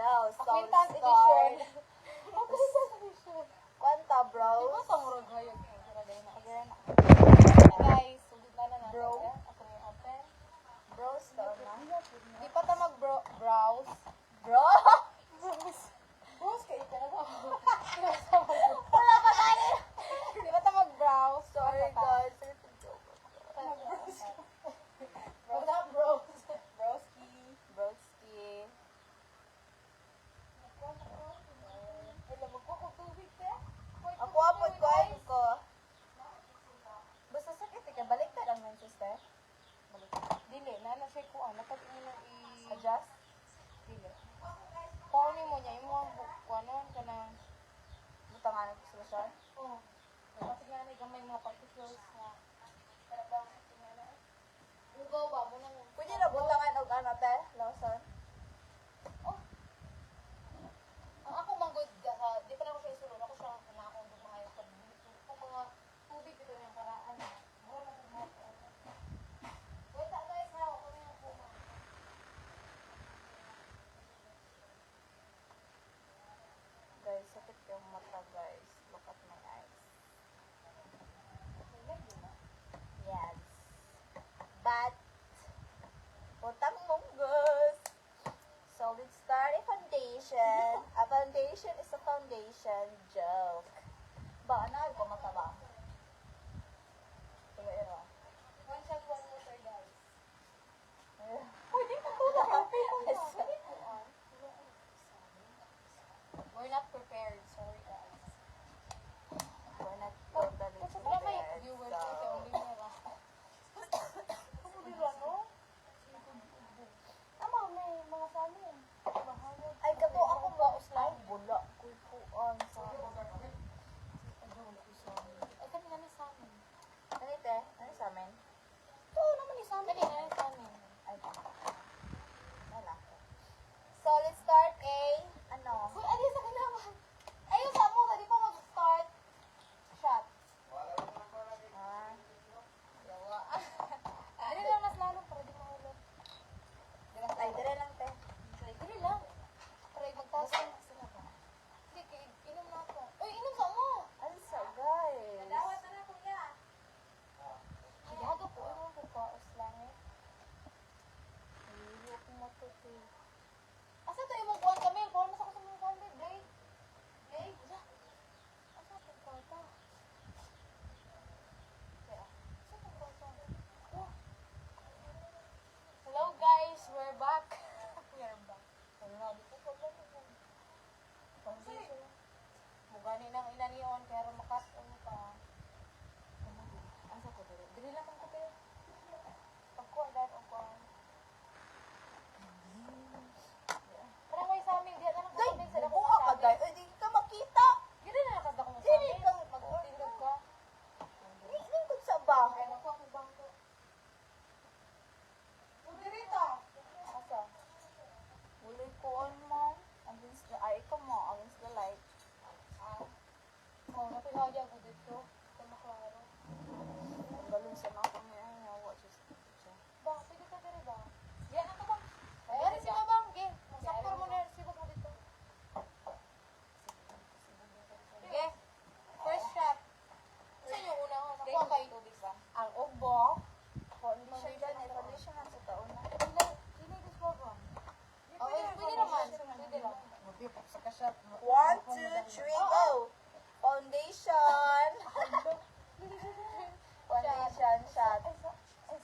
No, so Acquaintance edition. Kwanta, bro. Di ba sa murag hayag? Again. Guys, sulit na natin. Bro. Ako yung open. Bros, daw na. Di pa ta mag-browse. Bro! Browse kayo ka na ba? Wala ka tayo! Di pa ta mag-browse. Sorry, guys. What's up, bros? Broski. Broski. Ako apod ko, ayun ko. Basta sakit, ika. Balik ka lang, Manchester. Dili, na siya ko ano pag Adjust. dili. Paunin mo niya, yung mga ano ka ng Butangan ang solusyon. oh. Kasi nga na gamay mga particles na talagang tingala. Ugaw ba mo nang Pwede na butangan og ano, te? Lawson. oh. Ang ako manggod sa di pa lang ako siya isulod ako siya na akong dumayo sa kung mga tubig ito yung karaan. Mura na mo. Wait, guys, ha ako na yung puma. Guys, sakit yung mata, guys. Look at my eyes. Yes. But, putang munggos. So, let's start a foundation. A foundation is a foundation joke. Ba, ano ko mataba? Iro. One shot, one water, guys. Pwede mo tulak. We're not prepared. Sorry, guys. We're not totally Wala may prepared, viewers so- kasi only nila. Ano di ba, no? Tama, may mga samin. Bahagod. Ay, kato ako ba? Ay, bula. Kukuan sa... Ay, kanina may samin. Ano te? Ano sa amin? Oo naman yung samin. Kanina may samin. Ay, tama. Wala. So, let's start a... Ano? Uy, adi sa kanaman. Ayun sa mo, di pa mag-start. Shot. Ah, Yawa. Dili lang mas lalo para di mahulog. ay, dire lang te. Dili lang. Para magtaas ka na sila ba? Hindi, inom na ako. Uy, inom sa mo. Ano sa, guys? na kuya. Sige, haga po. Ewan ko pa. Uslangit. Ay, ako matuti. Asa to imong kuwan kami? Kuwan mo sa kusang kuwan, babe. Babe. Babe. Asa to kwarta? Kaya, asa to kwarta? Oh. Hello guys, we're back. We're back. Wala, di ko pa ba naman. Foundation. Mugani nang inaniyon, kaya makat-on pa. Asa ko dito? Dili naman ko tayo. Pagkuha dahil o kuwan. Parang may sa amin, di na lang Day, kami sila buka ka, guys. Ay, di ka makita. Gila na nakasda ko mo sa Dili amin. ka Magtindog ka. Lingkod sa ba? Kaya nakuha ko bangko. Dirita. Asa? Wala ko on, ma'am. Against the... Ay, ikaw mo. Against the light. Oh, napilagya ko dito. Ito maklaro. Ang galong sa mga kami. Ay, nawa. Just... Bang, pwede ka diri ba? Yan ako bang. Yan si Babang. Ge, saktor mo na si Babang dito. Ge, first shot. Sa inyo una ako. Nakuha kayo tubig ba? Ang ubo. Foundation dyan. Ay, foundation na sa taon na. Sino gusto Babang? Okay, pwede naman. Pwede lang. Sa kasyat. 1, 2, 3, go! Foundation! Foundation shot.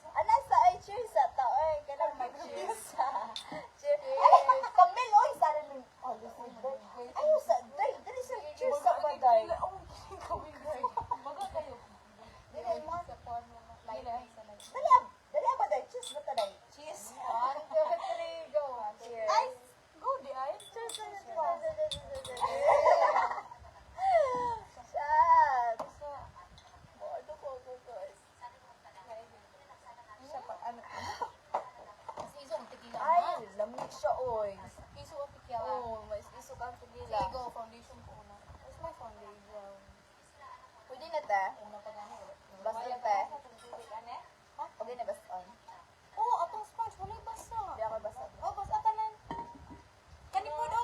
Ano sa ay cheers sa tao eh. Kailan mag-cheers cheers. Ay, Camille, oy, sana nung... Oh, listen. Ayaw sa... Day, dali sa cheers sa baday. Baga kayo. Dili mo. Sa phone mo. Dali ba day? Cheers ba taday? Cheers. 1, 2, 3, go. Cheers. Ay, go di ay. Cheers. Shot. Bodo ko, guys. Siya pa, ano? Mas iso ang tequila Ay, na. lamig siya, oy. Iso ang tequila. Oo, may iso kang Sige, tugila. go. Foundation ko una. Where's my foundation? Pwede na te? Una pa gani ulit. Basta na te? Ha? Okay na, basta on. Oo, atong sponge. Walay basa. Hindi ako basta. Oh, basa tanan. Kani po daw,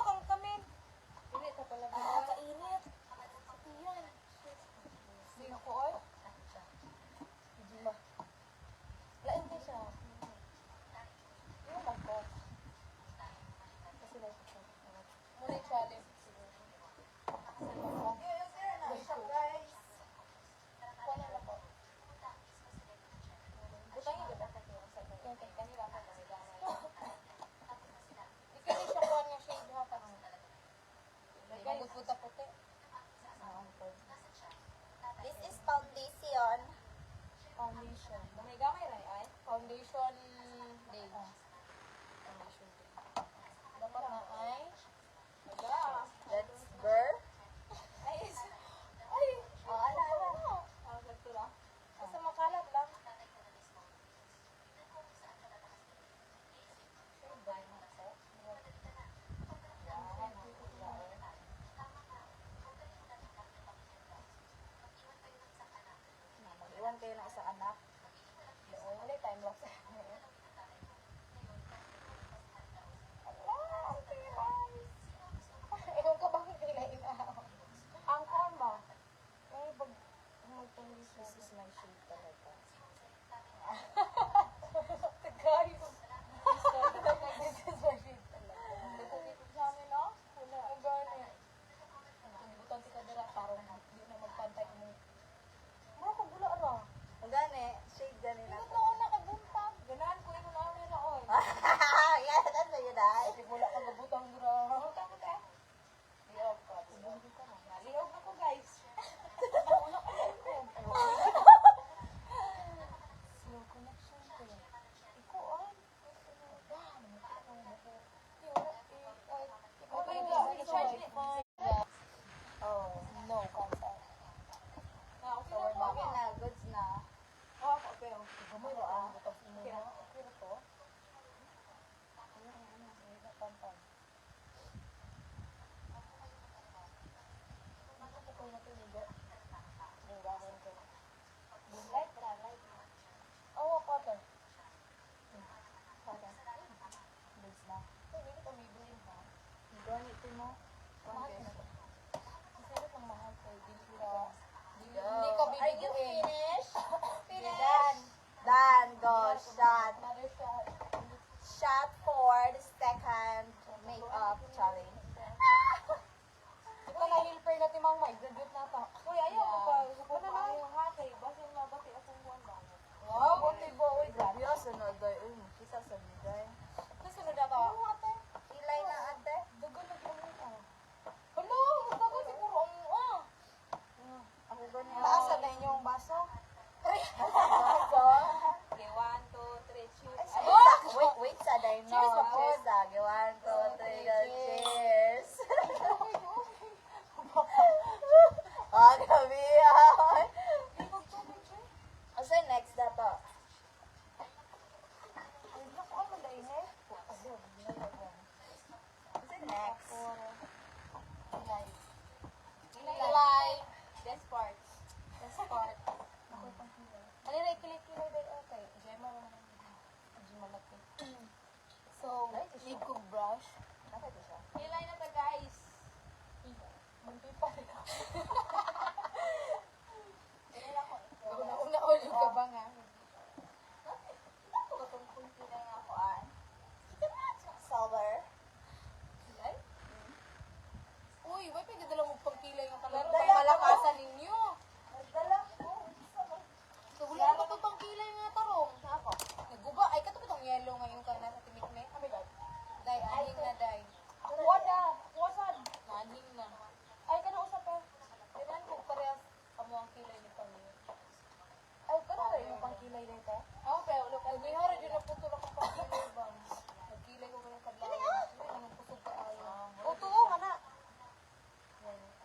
This is my shade talaga. Tagay ko. This is my shade talaga. Nagkukitog sa amin, no? Wala. Ang gani. Ang gibutan ti kadira parang di na magpantay mo. Mura ko bula ra. Ang gani, shade gani na. Ito noon nakabuntag. Ganahan ko imo na na oy. Yan, ano na yun ay? Kasi wala kang gabutang dira. Butang ko ta. Liog ka. Subunod ka na. Liog ako, guys. Wala ko slow connection ko. Iko ay. Oh. No, kanta. So, we're moving na. Goods na. Oh, okay. Gamay Ako, ba? ah. Okay na to. Kanta. Light ka, light. Oh, cotton. Goods na. Hindi ko bibili ha. Gani ito mo. Mahal na to. Masarap ang mahal ko. Hindi ka Go. hindi ka Are you bibiguin. finished? Finish. Done. Done. Go. Shot. Another shot. Shot for the second makeup challenge. Ito na helper natin mang mag-graduate na ta. Uy, ayaw ko pa. Wala na. Ayaw nga kay. Basin mabati akong buwan ba? Wow, buti ba? Uy, Grabe yung sunod doy. Uy, kita sa biday. Kasunod na to. Ano ate? Ilay na ate. Dagan na gano'n ka. Hala, magdagan siguro ang Ako gani. Taas na yung baso. Baso. Okay, 1, 2, 3, choose. Wait sa day no. Cheers pa po. Cheers lagi. 1, 2, 3, go. Cheers. Ah, gabi yan. Asa next na to? Asa next? Kilay. This part. This part. Ano na kilay-kilay ba? Okay. Gemma mo naman. Gemma malaki. So, need kong brush. Nasa ito siya. Kilay na ta, guys. Munti pa rin ako. Una ulo ka ba nga? Katungkong pinay nga ako an. Silver. Kilay? Uy, why pa dala mo pang kilay ng kalaro? Dala Kaya ko. malakasan ninyo. Nagdala ko. So, wala ko to pang kilay nga tarong. Sa ako. Naguba. Ay, kato itong yellow ngayon ka nasa timik me. Kami ba? Day, aning na day. Kuha na. Kuha sad. Aning na. Ay, kano usap eh. Kailan ko parehas amo ang kilay ni Pamela. Ay, kano na yung pang kilay na ito? Oo, pero ulo ka. Hindi hara dyan na puto lang ang pang kilay ba? Nagkilay ko kanyang kadlaw. Hindi, anong pusog ka ayo. O, tuo ka na.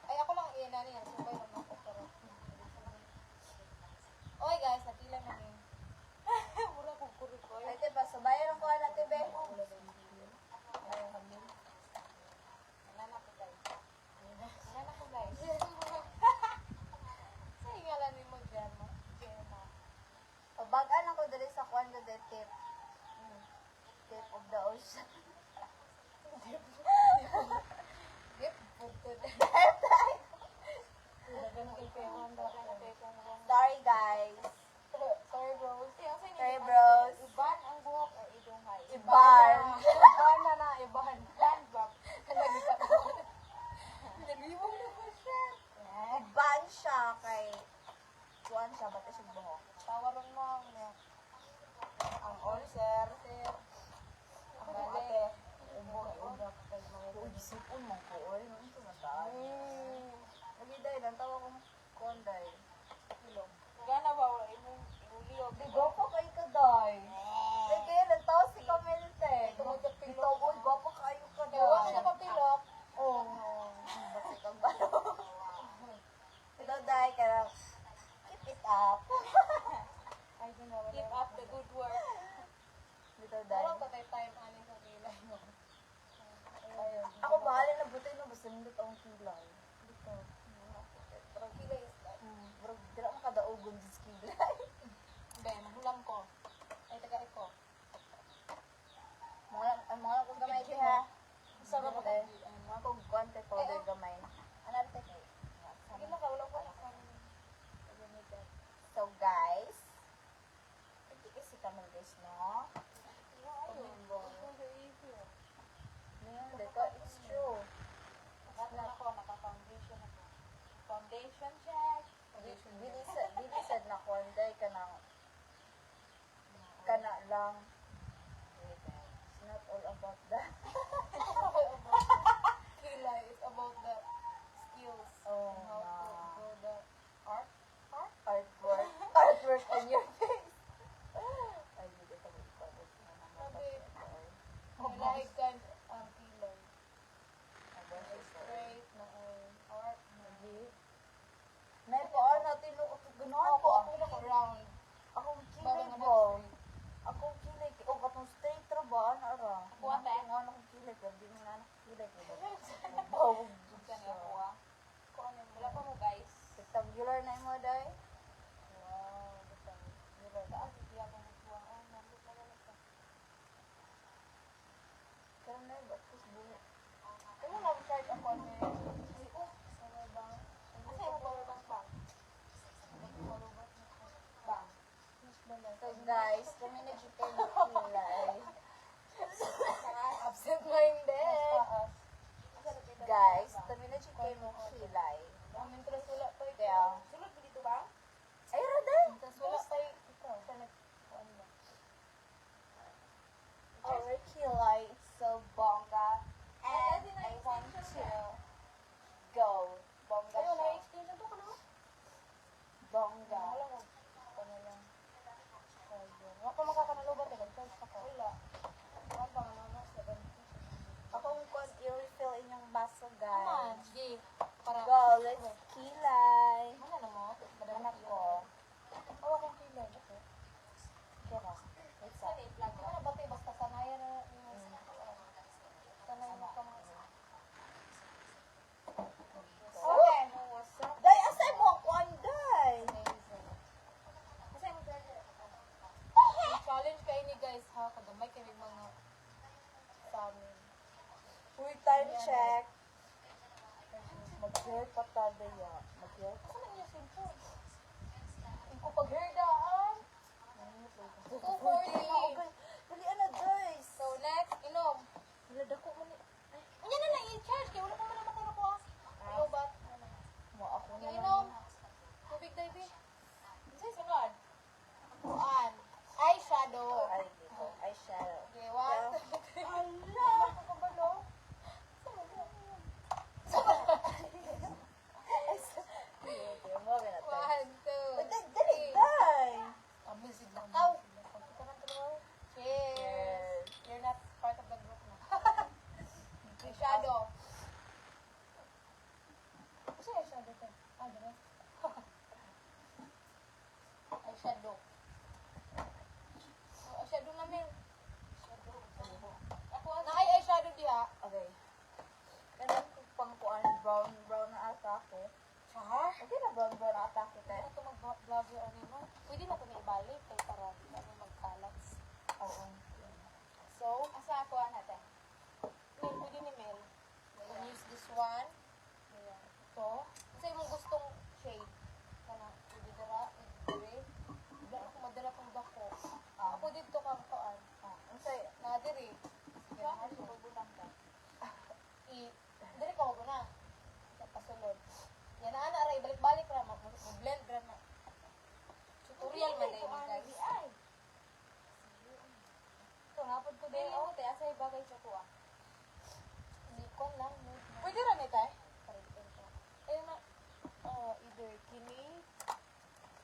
Ay, ako lang iyan na niya. Subay lang ako. Pero, oy guys, nakilay na niya. Mura kong kurikoy. Ay, diba? Subayan ang kuha natin, be. Ay, hamil. Nana ko guys. Nana ko guys. Sa ingalan ni mo dyan, ma. Gemma. Pabagaan ako dali sa kuha na the tip. Tip of the ocean. Yep, putod. Sorry, guys. Sorry, bros. Sorry, bros. Iban ang buhok ay idunghay. Iban. Iban na na, iban. Landback. Kalagi ka na. Naliwag na ba siya? Ban siya kay... Kuhan siya, ba't siya buhok? Tawaran mo ang Ang all, sir. Ang Ang ate. ate. Uy, sipon mo ko. Uy, ano ito na tayo? Lagi dahil, ang tawa kong kuhan dahil. Gana ba? Imuliog. Di, gopo kay ka dahil. Sige, nagtawa si Camelte. Ito, uy, gopo kayo ka Gawa ka dahil. na papilok. Oo. Ba't ikaw ba? Ito dahil, kaya keep it up. Keep up the good work. Dito dahil. Parang patay time aning sa kilay mo. Ako bahala na buti no, basta nindot akong kilay. Dito. Pero kilay is like. color na mo, day? Wow, basta. Mira, daan, hindi ako nagbuhaan. Nandun na lang ito. Karon na ba? Tapos bulo. Ano lang, charge ako ni... Ay, oh, sana ba? Asa yung power bank ba? Bang. So guys, kami na chicken kilay. Absent-minded. Guys, kami na chicken kilay. Amin ko sula to. Kaya, Sulod dito ba? ay raday! Sula to. Ito. Sa ano ba? Our kilay is so bongga. And I want to go. Bongga Ayun, siya. na-extension to ko na. Bongga. Wala ko. Ano lang. Ayun. Wala pa makakanalubat eh. Nag-charge ako. Wala. Wala pa nga naman. 70. Akong kon i-refill inyong baso, Aman. guys. Sige. Para. Go, let's kilay. Mana na mo? Anak ko. Oh, akong kilay. Ito. Kira. Wait, Saan sorry. i-plug? Ano ba ito? Basta sanayan na. Sanayan mo ka mga. Okay. Day, asay mo ang kuan, day. Kasi mo challenge kayo ni guys ha. Kadamay kami mga sa amin. Full time check. Mag-hair pa tada ya. Mag-hair pa. Saan ang yung cellphone? Iko pag-hairdaan. 240. Dali ana, guys. So next, inom. Wala dako man ni. Ano na lang i-charge kaya wala pa man naman ko ha. Ano ba? Mo ako na Yung lang. inom. Tubig baby. Say sunod. Kuan. Eyeshadow. Ay, dito. Eyeshadow. Okay, one, Yeah. two, three. Ala! Ako ka ba no? Ay, sige, mo ba na to? One, two, Dali, three. day. Amazing lang. Ow! Cheers! You're not part of the group na. Eyeshadow. Kasi eyeshadow to. Ah, gano'n. Eyeshadow. Oh, eyeshadow namin. Ako, eyeshadow diha. Okay. Kanang pang kuan brown na ata ako. Char? Okay na brown na ata ako, te. Ano ito mag-vlogger ano mo? Pwede na ito may ibalik kay para hindi na magkalats. Oo. So, asa ako natin? Mel, pwede ni Mel. You can use this one. Ayan. Ito. Kasi yung gustong shade. Kana, pwede dara, pwede. Wala ako madala kong dako. Ako dito kang kaan. Unsay Nadiri. kaya nga siya pagbutang ka. Diri ka wag na. Sa pasulod. Yan na aray balik-balik ra mag-blend ra na. Tutorial man dai guys. Ito hapon ko din oh, te asay bagay sa kuha. Hindi ko lang. Pwede ra ni tay. Ayun na. Either kini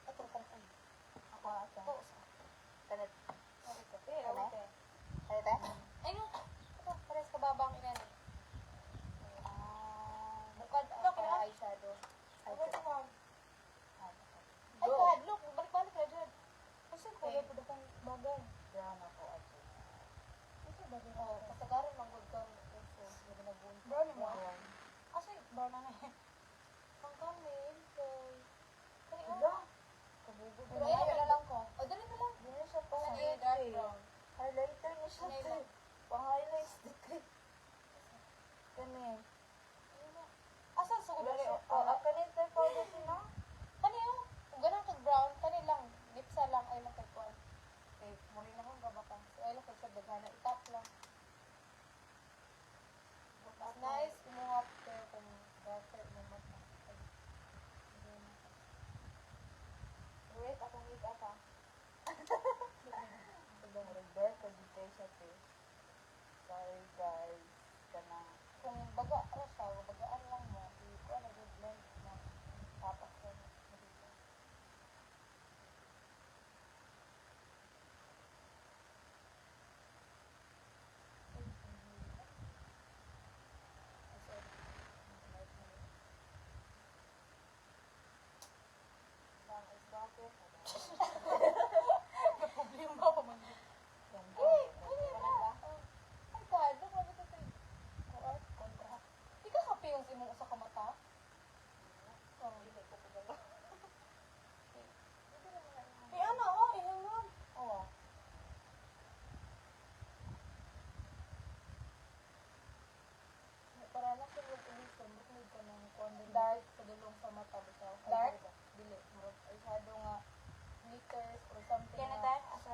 at kan. Ako ata. Ito. Kanat. Ito. Pero te. Ay, te. Ayun. Ito pares ka babang ina ni. Bukad ito kina eyeshadow. Ay, Ano te. mo? Ay, Go. God, look, balik-balik na dyan. Kasi ko, wala po kang bagay. Brown ako, ate. Ito bagay. Oh, kasagaran lang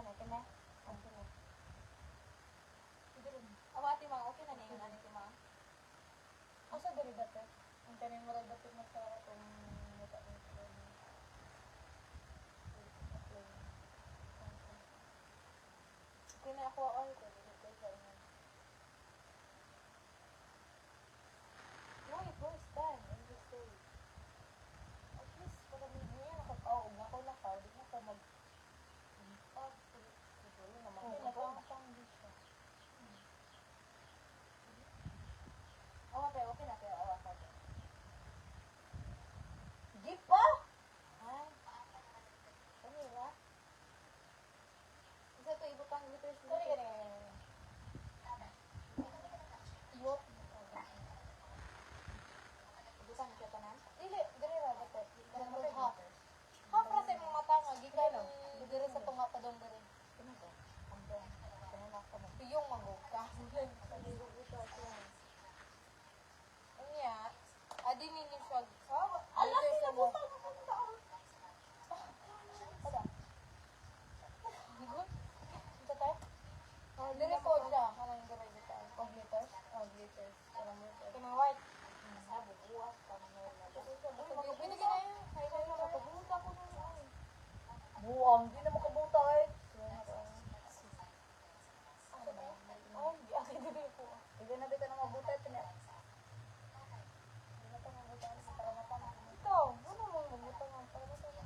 na, kina. Okay na. Awati mga okay na niyo ani ti mga. Asa diri dati? Ang tanin mo ra dapat na sa atong mata ni. Kina ako ay ko dito sa inyo. No, it was done in this day. At least para niya nakatao na ko na di na ko mag siguro naman ko foundation. Okay na pero awa ka. Di pa? Ay. Kanila. Isa to ibo pang liters. Sorry ka na. Ibo. Butang siya tanan. Dili, diri ra dapat. Ha. Ha para sa imong mata nga gikan diri sa tunga pa dong diri. Tuyong manggog ka. Unya, adi ninyo siya. Ala, Liters na mo. kinabutan mo punta ako. Ada. Good. Ito tayo? Dili po siya. Kanang diri dito. Og liters? Og liters. Kanang liters. Kinang white. Nabubuhat kami na. Binigyan na yun. Kaya na makabuta ko na yun. Buwang, di na makabuta eh. Ay, di akin dili po. Hindi na bita na mabuta ito niya. Hindi na ito mabuta. Para matama. Ito, ano mo mabuta nga. Para matama.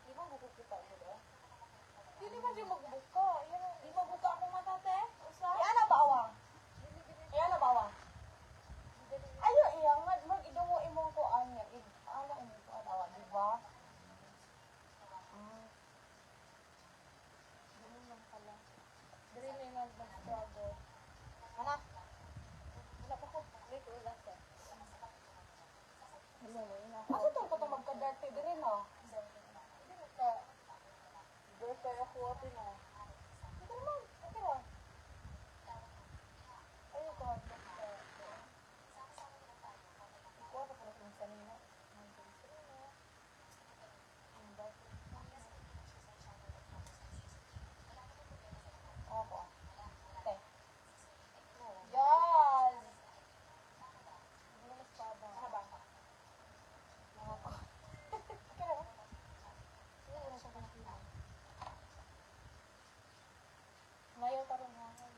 Di ba bukukita mo ba? Di naman siya magbuka. Di mabuka akong mata, te. Usa? Yan na bawang. Yan na bawang. Ayo, iya nga. Mag-idungo imong ko anya. Ano imong ko anawa, di ba? Ganun lang pala. Dili na yung nag-struggle. Anak. Wala pa ko. Wait, wala siya. Asa to ko to magka-dirty diri no? Hindi mo ka. Dirty ako ati na. Ito naman. Okay lang. Ayun ko. Ikuha ka pala kung sanina. Opo. Okay. Yes! Hindi na espada. Haba. Mga ko. Kaya ba? Hindi na siya kanakita. Ngayon tarong hangin.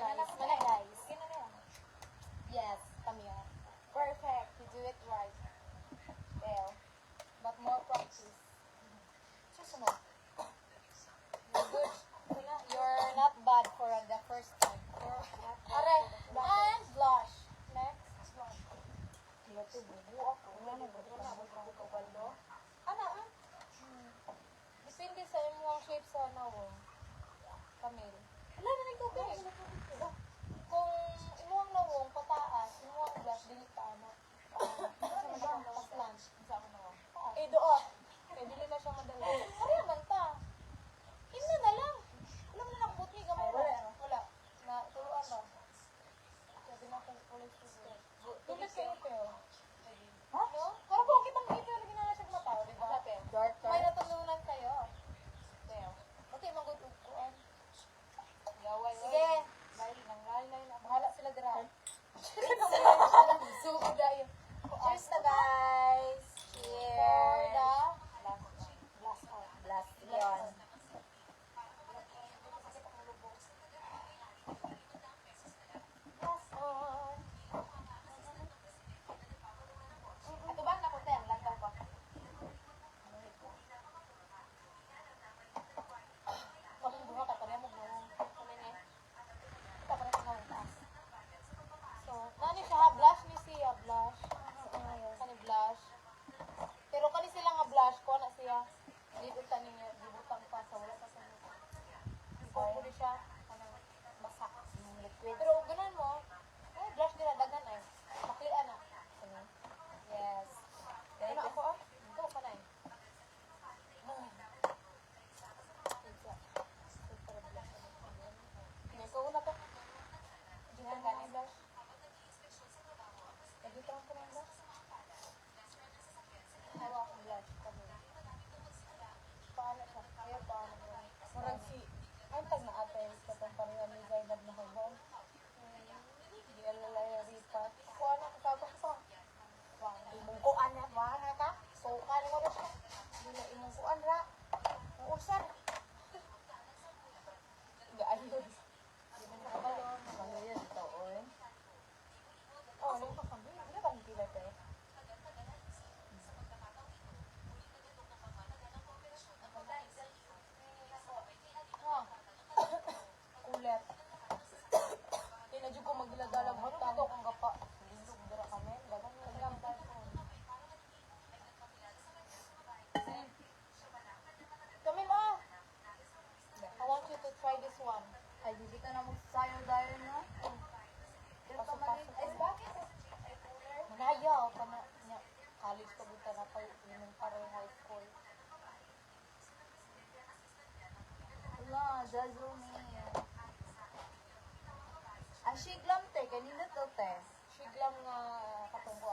Guys, mana guys? Kina na yan. Yes, kami yan. Perfect. You do it right. Well, but more practice. Susunod. You're good. You're not bad for the first time. Are, and blush. Next. Kaya to bubu ako. Wala na bubu na ko baldo. Ana, depende sa imong shape sa nawong. Camille. Wala na nagtubig. Kung imong nawong pataas, imong blush dili ta ano. Pas lunch sa ako nawong. Eh doon. Kaya dili na siya madala. Kaya man ta. Ina na lang. Wala mo lang buti gamay. Ay, wala, ano? Wala. Na turuan na. Sabi na kung ulit siya. Tulit kayo pero. Ha? No? Parang kung kitang kita na ginala siya mata, di ba? Darker. May natulunan kayo. Pero. Okay, magod-ugkuan. Gaway. Sige.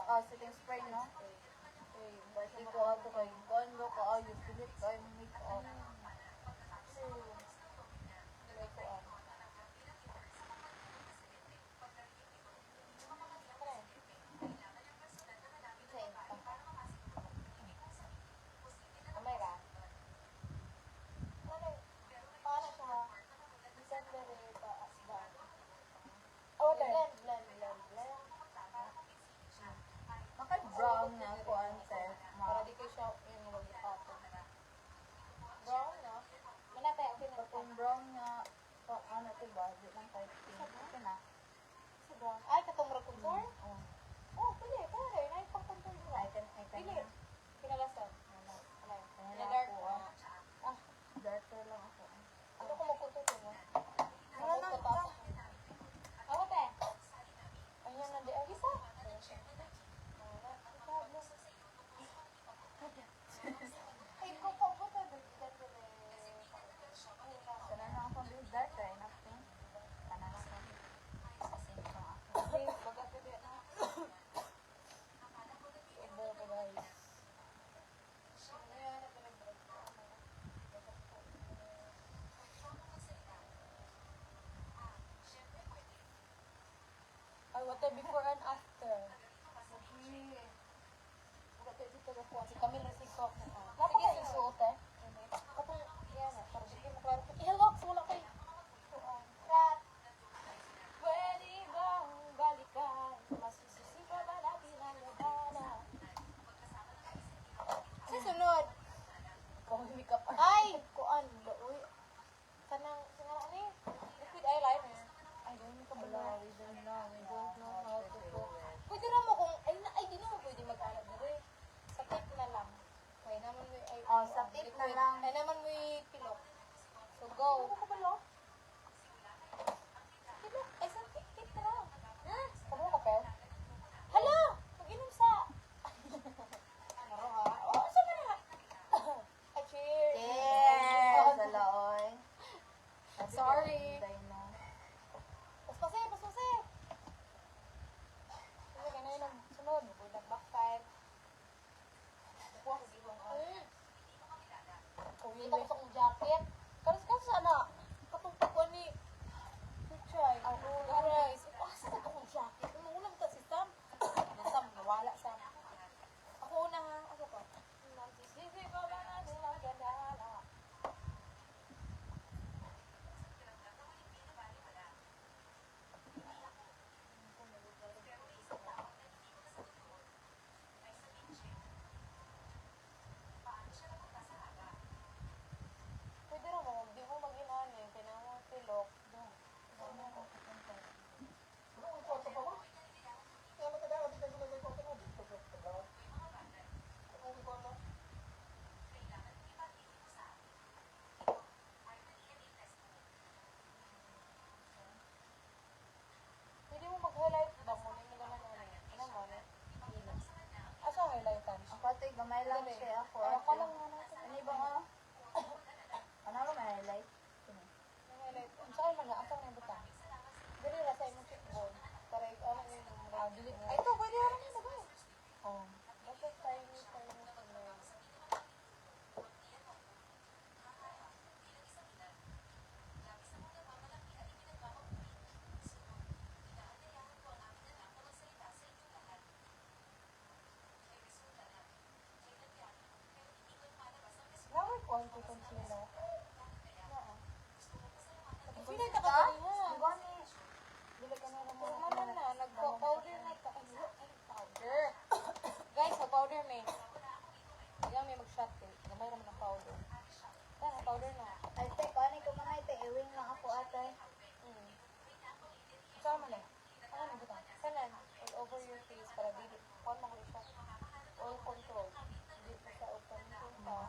setting spray, no? Okay. Hindi ko ato kay kondo ka ayos, pilit kay make up. True. Wala ko Amay ka? Paano siya? December ba? Oh, okay. Blend. Makay brown na ako answer. Para di kayo siya yung mag-ipato. Brown na? Manatay, okay na. Kung brown nga, ano ito ba? Di lang kahit pink. Ito na. Sa brown. Ay, katong contour? Oh. Oh, pili. Pare, na yung pang-contour nila. I can Pili. na. Pinalasan. Alay. Kaya Pina-dark ako, na. ah. Darker lang ako. Ano ko mag-contour mo? Wala na, Tapos. Ako, te. Ayan na di. Ay, isa. Ay, ko pa po tayo. Sana na ako yung darker. Ay, na pink. Sana na ako. Sasing ko ako. Baga ka di na. Ubo ko guys. Ayan na talaga. Ay, what the before and after? Si Camille na sigko. Napaka yung suot eh. Katong, yan eh. Para di mo klaro. Ihalok, wala kay. Rat. Pwede bang balikan? Masisisi ka ba natin ang labana? Sa sunod. Kumimik up. Ay! Kuan. Uy. Kanang, sinara ni? Liquid eyeliner. I don't know. We don't know. We don't know how to do it. Pwede na mo kung, ay di na mo pwede mag-anak na rin. Sa tape na lang. Kaya naman mo ay, Oh, sa tape na lang. Kaya naman mo pilok. So go. Ano ka ba Pilok? Ay, sa tape na lang. Ha? Kamo ka pa? Hala! Mag-inom sa. Ano ha? Oh, sa na? Ay, cheers! Cheers! Alaoy. Sorry. Day mo. Paspase. Kasi ka na yun ang sunod. Budak back five. Nakuha ko gigong ka. Kita ko sa kong jacket. Karas sana. Katungtog ko ni Puchay. Guys, ipasa na akong jacket. Ulang ta si Sam. Sam, nawala Sam. Ako una ha. Ako pa. Nagsisisi pa ba natin ang gandala? Pwede rin mo, di mo mag-inano yung kailangan pilok. Pwede mo mag-highlight ba mo? Hindi mo naman ano. Ano mo? Asa highlightan? Ako ito'y gamay lang siya ako. Ay, ako lang naman. Ano ba nga? Ano ba may highlight? Highlight. Ang saan man na? Asang na butang? Dili na sa imong cheekbone. Para ano yun. Ay, ito. Pwede naman yun. Bagay. Oh. Basta tiny color. Naway ko ang concealer. Concealer ka ka din ha. Gani. Dili ka na naman. Ano na, nagpa-powder na ka. Ay, powder. Guys, mag-powder may. Diyan may mag-shot eh. Gamay naman ng powder. Tara, powder na. Ay, te, kani ko mga ite. Iwing lang ako ate. Sama na. Ano na butang? Kanan, all over your face para dili. Paano mo siya? All control. Hindi pa sa open pa.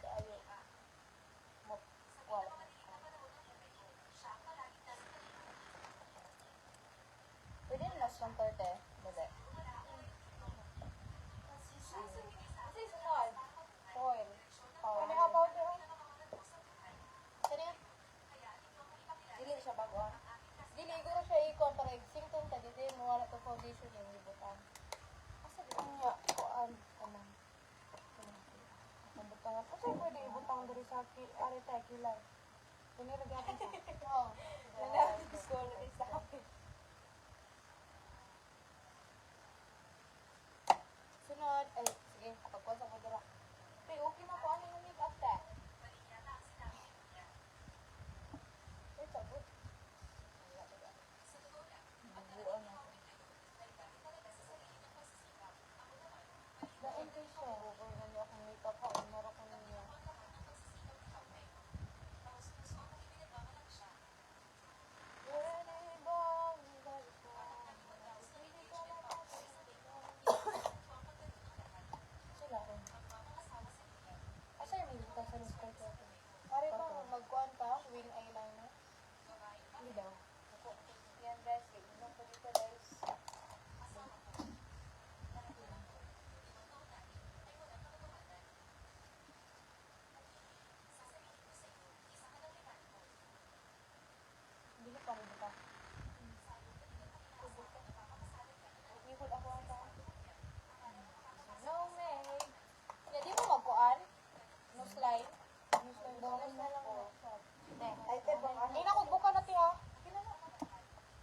Kayo. Wala. Pwede na last ng torte. Bebe. Kasi sunod. Foil. Powder. Ano ka powder? Saan yan? Dili siya bago ah. Dili, siguro siya ikon para i-symptom ta. Dili mo wala to foundation yung sa arita kilay. Kunira gyapon sa. Oo. Nangyari ko na isa. Sunod, ay sige, pagkuha ko dira. Pero okay na ko ano yung make-up ta. Ay, sabot. Bubuan ako. Dahil kay siya, over na niya akong make-up ha, umara ko na niya. Sila ko. Asa yung may bukas sa skirt ko? Pare ba, magkuhan ka, wing eyeliner? Hindi daw. Yan guys, inom ko dito guys. Hindi pa rin ba? Ihul ako ata. No, Meg. Hindi mo magkuhan? No slide? No slide. Bonus na lang ako. Ay, te, baka. Ay, nakugbuka na ti ha.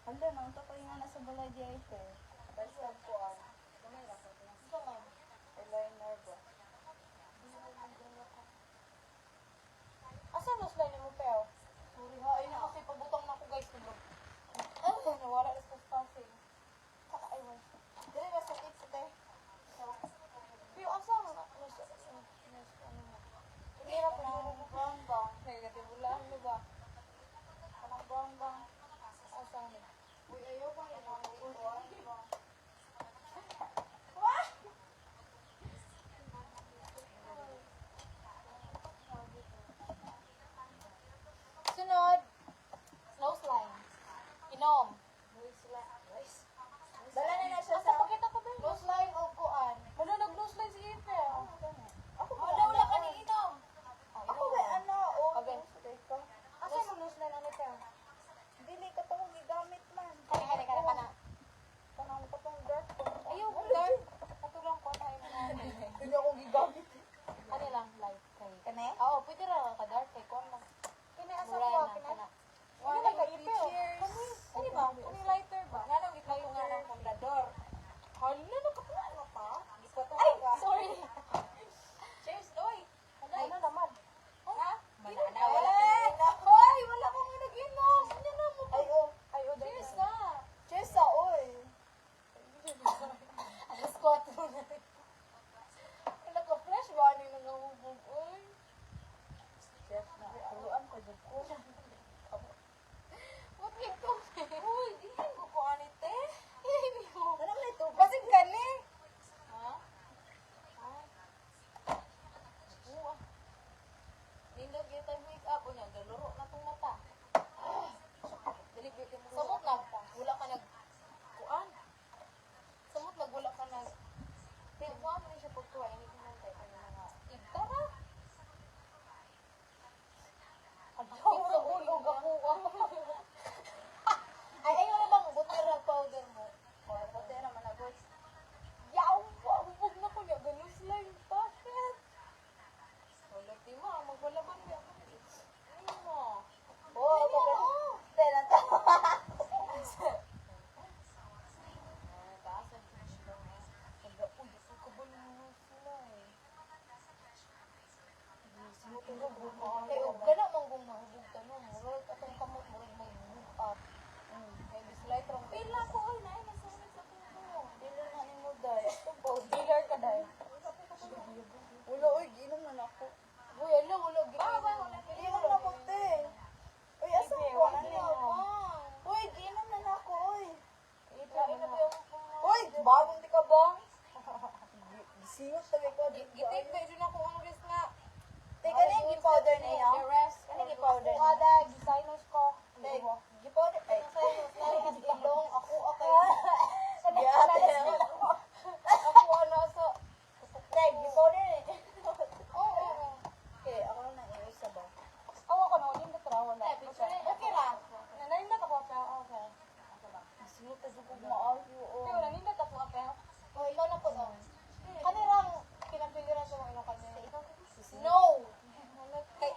Handa, nang ito ko yung nasa balay di ay, te. First time ko, Kamay lang ko. Ito man. Eyeliner ba? Asa no slide ni mo peo? Sorry ha, ay na kasi pabutang na ako guys. Ay, nawala na sa passing. Saka, ay, wala. Dili ba sa kids, te? Pero asa ang hindi na po Kanang bang-bang. negative ulan mo ba? Kanang bang-bang. Asa ni? Uy, ayaw ba yung mga upuan, di ba? Sunod. Nose line. Inom. Dala na na siya Asa sa... pakita ko ba? Nose line o kuan? Wala nag-nose line si Ipe. Ako ba? Wala wala ka ni inom. Ako ba, ano? Oh, Okay. teka. Asa yung nose line ano Peo? Dili ka pa kong gigamit man. Kana. Kanang ka pang dark ko. Ayaw, dark. Katulong ko tayo na. Hindi ako gigamit. Ano lang, light kay. Kane? Oo, pwede ra ka dark kay kuan lang. Kini asa Mura ko na, kina. kana. Wala ka Ipe. Kani ba? Kani lighter ba? Nanong gitay ko nga ng kondador. Hala na kapala pa. Di ko to Ay, ka. sorry. Cheers, doy. Ano naman? Ha? Banana, Ay, wala ka Hoy, wala ko nga nag-inom. Ano na mo? Ay, oh. Ay, oh, cheers na. Cheers sa oy. Ang squat mo na. Ay, naka-fresh ba? Ano yung nangahubog? Uy. Cheers na. Aluan ko dyan ko. What may ko? Uy, iyan ko ko anite. Iyan mo. Ano may tubig? Basig ka ni. Ha? Ay. Uwa. Nindog yung tayo wake up. O niya, galuro na itong mata. Samot nag, wala ka nag, kuan. Samot nag, wala ka nag, pero mo ano siya pagkuha, hindi ko nantay pa yung mga, igtara. Ang sa ulog ako. Ay, ayaw na bang butter powder mo? O, puti naman na boys. Yaw! Hubog na ko niya. Ganun sila yung bakit? Wala di mo. Magbalaban niya ako. Ano mo? Oh, ito ka. Tena to. Taasan ko sila. Sabi, uy, ito ka ba naman sila eh. Kaya huwag ka na manggong mahubog ka no. Murag atong kamot, murag maghubog up. Kaya dislike rong pila ko. Uy, naay, nasunod sa puno. Dili na ni mo day. Ito po, dealer ka dahil. Wala, oy, ginom na ako. Uy, ala, wala. Ginom na ko, te. Uy, asa ko? Ano? Uy, ginom na ako, oy. Uy, bagong di ka bang? Singot tabi ko. Gitik ba yun ako ang rest nga. Teka na yung powder na yun. The rest. Ano yung powder na? Kada, designers ko. Te, gi-powder. Ay, Ilong, ako, okay. Giyate. Ako, ano, so. Te, gi-powder na. Oo. Okay, ako na i-usa ba? Ako, ako, no, yung batrawa na. Okay lang. Nanaindat ako, pero okay. Singot tabi ko maayo. Pero nanindat ako, pero. O, ikaw na po, no. Kanirang, pinapiliran ko mga ino kanina. No! Kay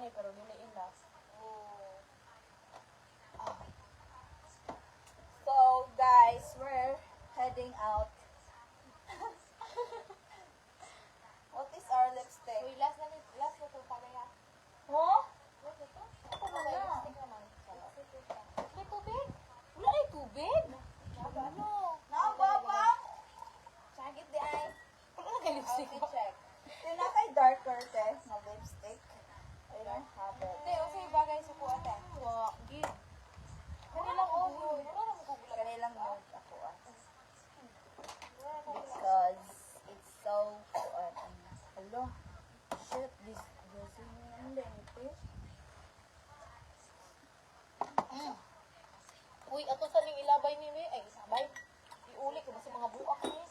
ani pero dili enough. Oh. So, guys, we're heading out. What is our lipstick? Uy, last na to pamaya. Huh? Last na to? Ako na lang. Lipstick naman. May tubig? Wala ay tubig? Ano? Nakababa? Sagit di ay. Wala na kay lipstick Okay, ko. check. Yung na kay darker, te, na lipstick. I don't have it. Hindi, o sige bagay sa kuha te. Wa, gid. Kanilang oh, wala na mo kugulat. Kanilang nude ako because it's so hello. Shit, this dressing hindi nipis. Uy, ato sa ning ilabay ni ay sabay. Iuli ko ba sa mga buak ni?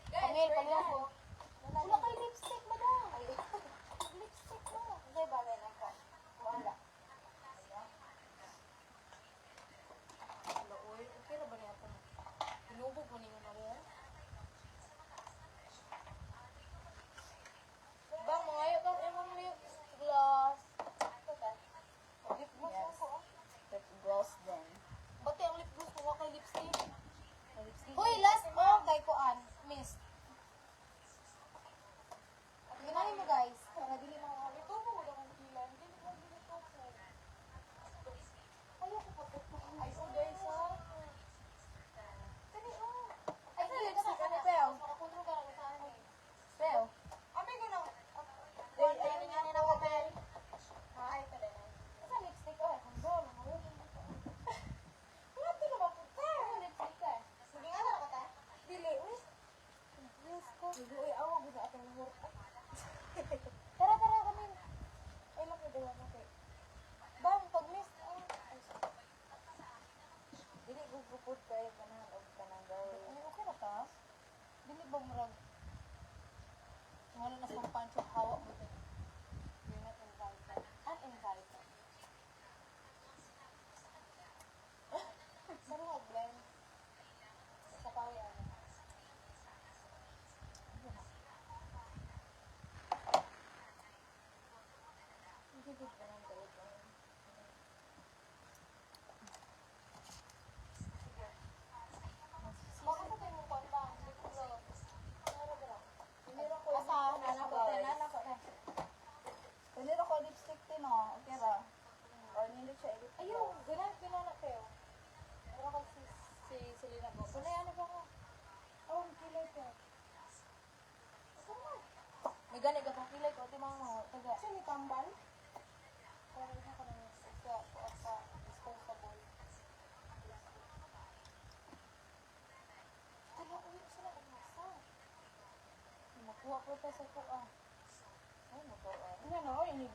Kamil, ko. Wala kay lipstick madam. Ay, lipstick mo. Hindi bagay na ka. Wala. Wala, uy. Okay na ba niya ito? Inubog mo niyo na mo? Bang, mga ayaw ka, emang lip gloss. Ito ka? Lip gloss Yes. ako ah. Lip gloss din. Bati ang lip gloss ko kay lipstick. Hoy, last mo kay Kuan, Miss. At ganahin mo guys, para dili mga ito mo wala kang kilan, dili ko dili ko po. Ayaw ko pa po. Ay, so guys ha. Kani oh. Ay, dili ka na Pel. Makakontrol ka lang sa ano eh. Pero, Abi ko na. Ay, ayun nga nila ko, Pel. Ay, ito din. Asa lipstick oh, hanggang. Wala to naman po. Ano lipstick ka? Sige nga na ka. Dili, uy. Diyos ko. Uy, awag ko sa atong mahurot. Tara, kami. Ay, lang ko gawa natin. Bang, pag-miss. Ay, Dili ko gupod kayo kanahan og kanang gawin. ay, okay na ta? Dili ba murag? Wala na sa pancho hawak mo. You're not invited. Uninvited. Saan mo blend? Sa kawi ano? Hindi ba naman talaga? Baka sa tayo mo pa ba? Meron ko Asa? nana ko, te, nana ko, te. Meron ko lipstick din, oh. Okay ra. Or nindot siya ilip. Ayaw, ganaan kayo. Wala ka si Selena Gomez. Wala yan ba ko? Oh, ang kilay ko. May gani ka pang kilay ko. Ito mga taga. Siya ni Tambal? Kaya rin ako ng sa disposable. Kaya uwi sila ang masa. Makuha ko pa sa kuha. Ay, makuha. Ano na, ini.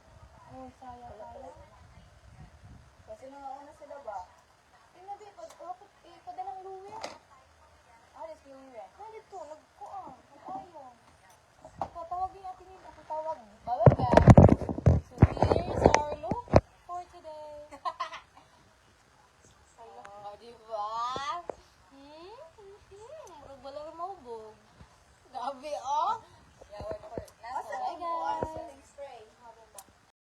Oh, sayang. Kasi nung sila ba? Inabi, padalang luwi. Alis yung yun.